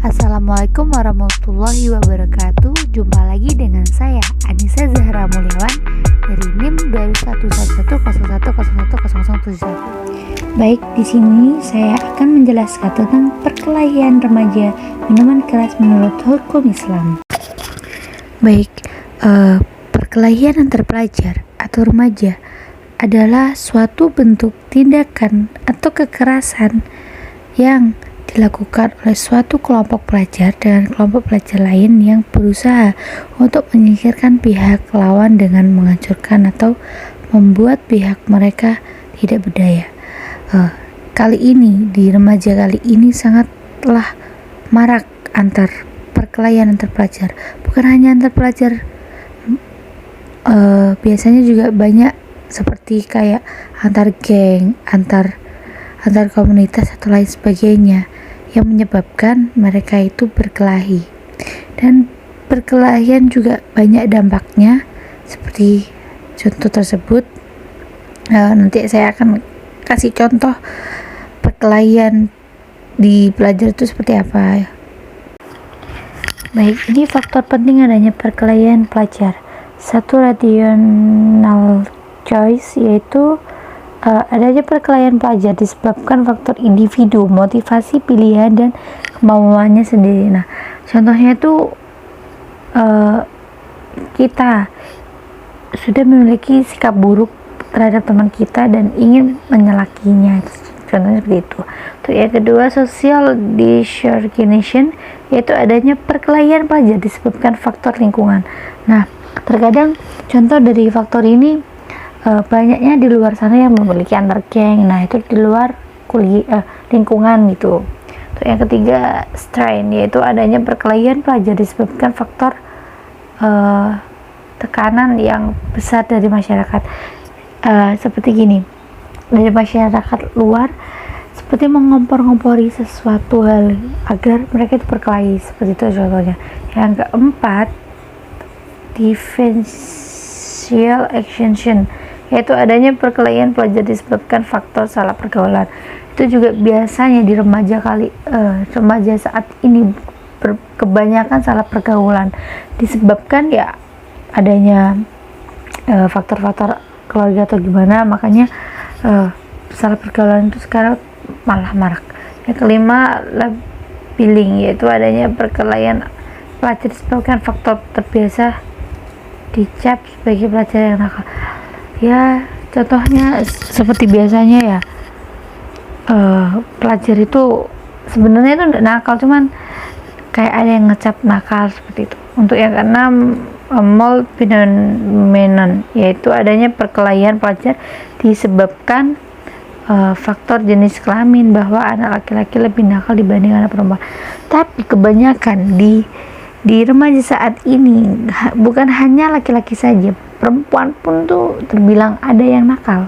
Assalamualaikum warahmatullahi wabarakatuh. Jumpa lagi dengan saya Anissa Zahra Mulyawan dari NIM 211101010071. Baik, di sini saya akan menjelaskan tentang perkelahian remaja minuman keras menurut hukum Islam. Baik, perkelahian antar pelajar atau remaja adalah suatu bentuk tindakan atau kekerasan yang dilakukan oleh suatu kelompok pelajar dengan kelompok pelajar lain yang berusaha untuk menyingkirkan pihak lawan dengan menghancurkan atau membuat pihak mereka tidak berdaya. Di remaja kali ini sangatlah marak perkelahian antar pelajar. Bukan hanya antar pelajar, biasanya juga banyak seperti kayak antar geng, antar komunitas atau lain sebagainya yang menyebabkan mereka itu berkelahi. Dan perkelahian juga banyak dampaknya, seperti contoh tersebut. Nanti saya akan kasih contoh perkelahian di pelajar itu seperti apa. Baik, ini faktor penting adanya perkelahian pelajar. Satu, rational choice, yaitu adanya perkelahian pelajar disebabkan faktor individu, motivasi, pilihan, dan kemauannya sendiri. Nah, contohnya itu kita sudah memiliki sikap buruk terhadap teman kita dan ingin menyalakinya. Contohnya seperti itu. Yang kedua, social discrimination, yaitu adanya perkelahian pelajar disebabkan faktor lingkungan. Nah, terkadang contoh dari faktor ini banyaknya di luar sana yang memiliki antar geng. Nah, itu di luar lingkungan gitu. Yang ketiga, strain, yaitu adanya perkelahian pelajar disebabkan faktor tekanan yang besar dari masyarakat. Seperti gini, dari masyarakat luar seperti mengompor-ngompori sesuatu hal agar mereka itu berkelahi, seperti itu contohnya. Yang keempat, defensial action, yaitu adanya perkelahian pelajar disebabkan faktor salah pergaulan. Itu juga biasanya di remaja saat ini kebanyakan salah pergaulan disebabkan ya adanya faktor-faktor keluarga atau gimana, makanya salah pergaulan itu sekarang malah marak. Yang kelima, labelling, yaitu adanya perkelahian pelajar disebabkan faktor terbiasa dicap sebagai pelajar yang nakal. Ya, contohnya seperti biasanya ya, pelajar itu sebenarnya itu tidak nakal, cuman kayak ada yang ngecap nakal seperti itu. Untuk yang keenam, mold phenomenon, yaitu adanya perkelahian pelajar disebabkan faktor jenis kelamin, bahwa anak laki-laki lebih nakal dibanding anak perempuan. Tapi kebanyakan di remaja saat ini bukan hanya laki-laki saja, perempuan pun tuh terbilang ada yang nakal.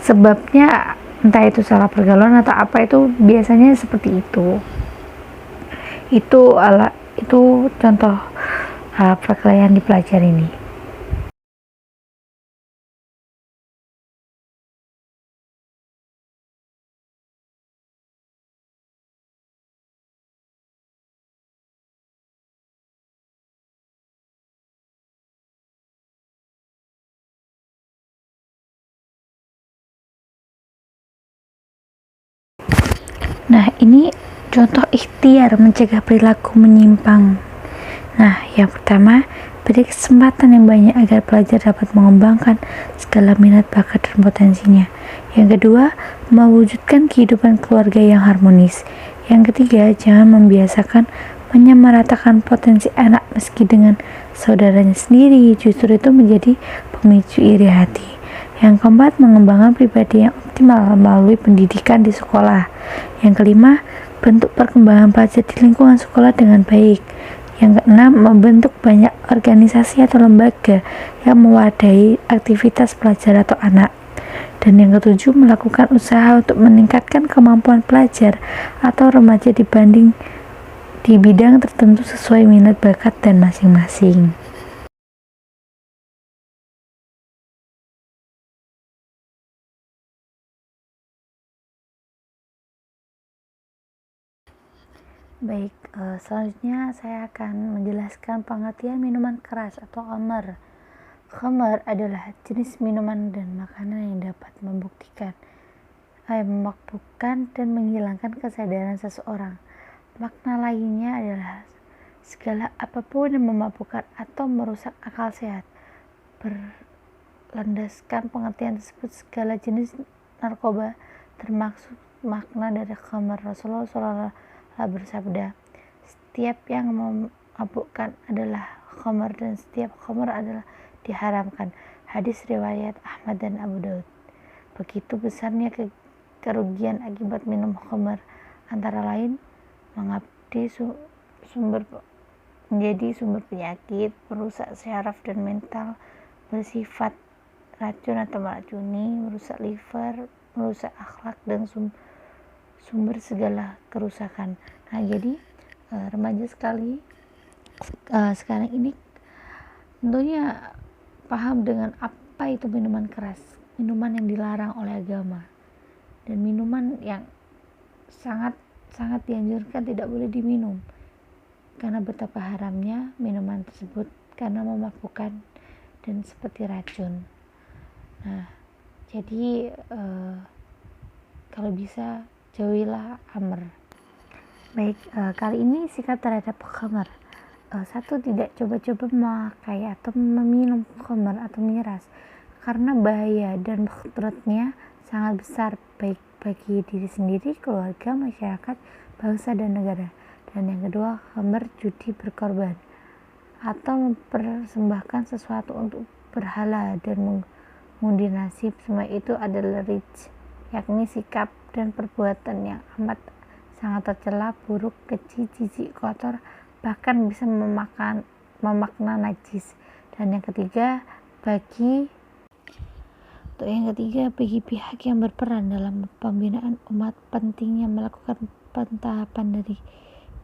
Sebabnya entah itu salah pergaulan atau apa, itu biasanya seperti itu. Itu contoh perkelahian di pelajar ini. Nah, ini contoh ikhtiar mencegah perilaku menyimpang. Nah, yang pertama, beri kesempatan yang banyak agar pelajar dapat mengembangkan segala minat, bakat, dan potensinya. Yang kedua, mewujudkan kehidupan keluarga yang harmonis. Yang ketiga, jangan membiasakan menyamaratakan potensi anak meski dengan saudaranya sendiri, justru itu menjadi pemicu iri hati. Yang keempat, mengembangkan pribadi yang optimal melalui pendidikan di sekolah. Yang kelima, bentuk perkembangan pelajar di lingkungan sekolah dengan baik. Yang keenam, membentuk banyak organisasi atau lembaga yang mewadahi aktivitas pelajar atau anak. Dan yang ketujuh, melakukan usaha untuk meningkatkan kemampuan pelajar atau remaja di bidang tertentu sesuai minat bakat dan masing-masing. Baik, selanjutnya saya akan menjelaskan pengertian minuman keras atau khamar. Khamar adalah jenis minuman dan makanan yang dapat memabukkan dan menghilangkan kesadaran seseorang. Makna lainnya adalah segala apapun yang memabukkan atau merusak akal sehat. Berlandaskan pengertian tersebut, segala jenis narkoba termaksud makna dari khamar. Rasulullah SAW bersabda, setiap yang memabukkan adalah khamar dan setiap khamar adalah diharamkan. Hadis riwayat Ahmad dan Abu Daud. Begitu besarnya kerugian akibat minum khamar, antara lain menjadi sumber penyakit, merusak syaraf dan mental, bersifat racun atau meracuni, merusak liver, merusak akhlak, dan sumber segala kerusakan. Nah, jadi remaja sekali sekarang ini tentunya paham dengan apa itu minuman keras, minuman yang dilarang oleh agama, dan minuman yang sangat dianjurkan tidak boleh diminum karena betapa haramnya minuman tersebut karena memabukkan dan seperti racun. Nah, jadi kalau bisa jauhilah khamar. Baik, kali ini sikap terhadap khamar. 1. Tidak coba-coba memakai atau meminum khamar atau miras karena bahaya dan mudaratnya sangat besar baik bagi diri sendiri, keluarga, masyarakat, bangsa, dan negara. Dan yang kedua, khamar judi berkorban atau mempersembahkan sesuatu untuk berhala dan mengundi nasib. Semua itu adalah rij, yakni sikap dan perbuatan yang amat sangat tercela, buruk, keji, jijik, kotor, bahkan bisa memakna najis. Dan yang ketiga, bagi pihak yang berperan dalam pembinaan umat, pentingnya melakukan pentahapan dari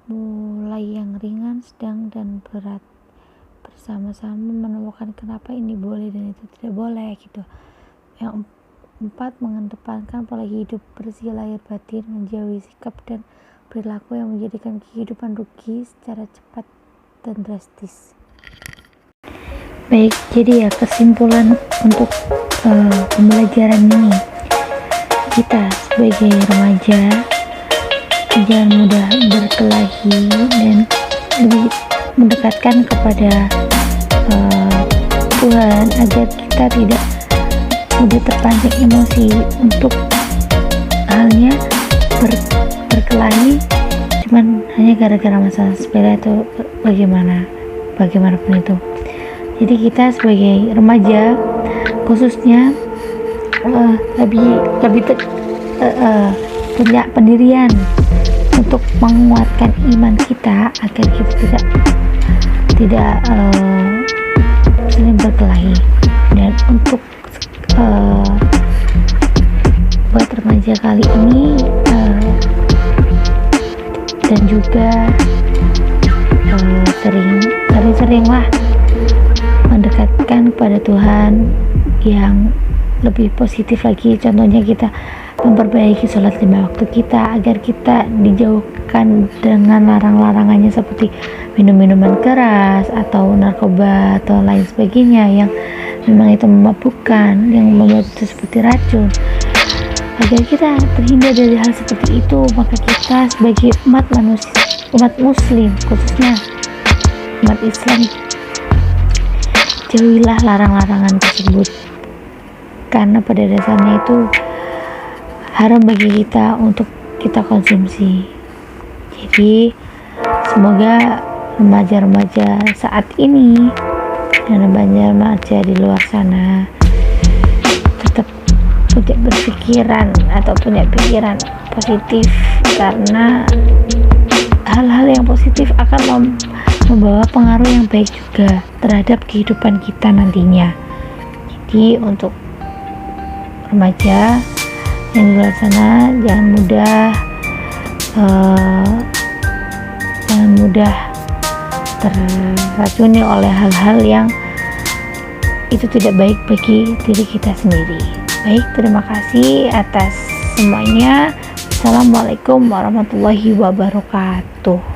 mulai yang ringan, sedang, dan berat, bersama-sama menemukan kenapa ini boleh dan itu tidak boleh gitu. Yang 4, mengedepankan pola hidup bersih lahir batin, menjauhi sikap dan perilaku yang menjadikan kehidupan rugi secara cepat dan drastis. Baik, jadi ya kesimpulan untuk pembelajaran ini, kita sebagai remaja jangan mudah berkelahi dan lebih mendekatkan kepada Tuhan agar kita tidak mudah terpancing emosi untuk halnya berkelahi cuman hanya gara-gara masalah sepele atau bagaimanapun itu. Jadi kita sebagai remaja khususnya punya pendirian untuk menguatkan iman kita agar kita tidak saling berkelahi. Dan untuk buat remaja kali ini dan juga sering-seringlah mendekatkan kepada Tuhan yang lebih positif lagi. Contohnya kita memperbaiki sholat 5 waktu kita agar kita dijauhkan dengan larang-larangannya seperti minum-minuman keras atau narkoba atau lain sebagainya yang memang itu memabukkan, yang membuat itu seperti racun. Agar kita terhindar dari hal seperti itu, maka kita sebagai umat muslim, khususnya umat Islam, jauhilah larang-larangan tersebut karena pada dasarnya itu haram bagi kita untuk kita konsumsi. Jadi semoga remaja-remaja saat ini dan remaja di luar sana tetap punya pikiran positif, karena hal-hal yang positif akan membawa pengaruh yang baik juga terhadap kehidupan kita nantinya. Jadi untuk remaja yang di luar sana jangan mudah terracuni oleh hal-hal yang itu tidak baik bagi diri kita sendiri. Baik, terima kasih atas semuanya. Wassalamualaikum warahmatullahi wabarakatuh.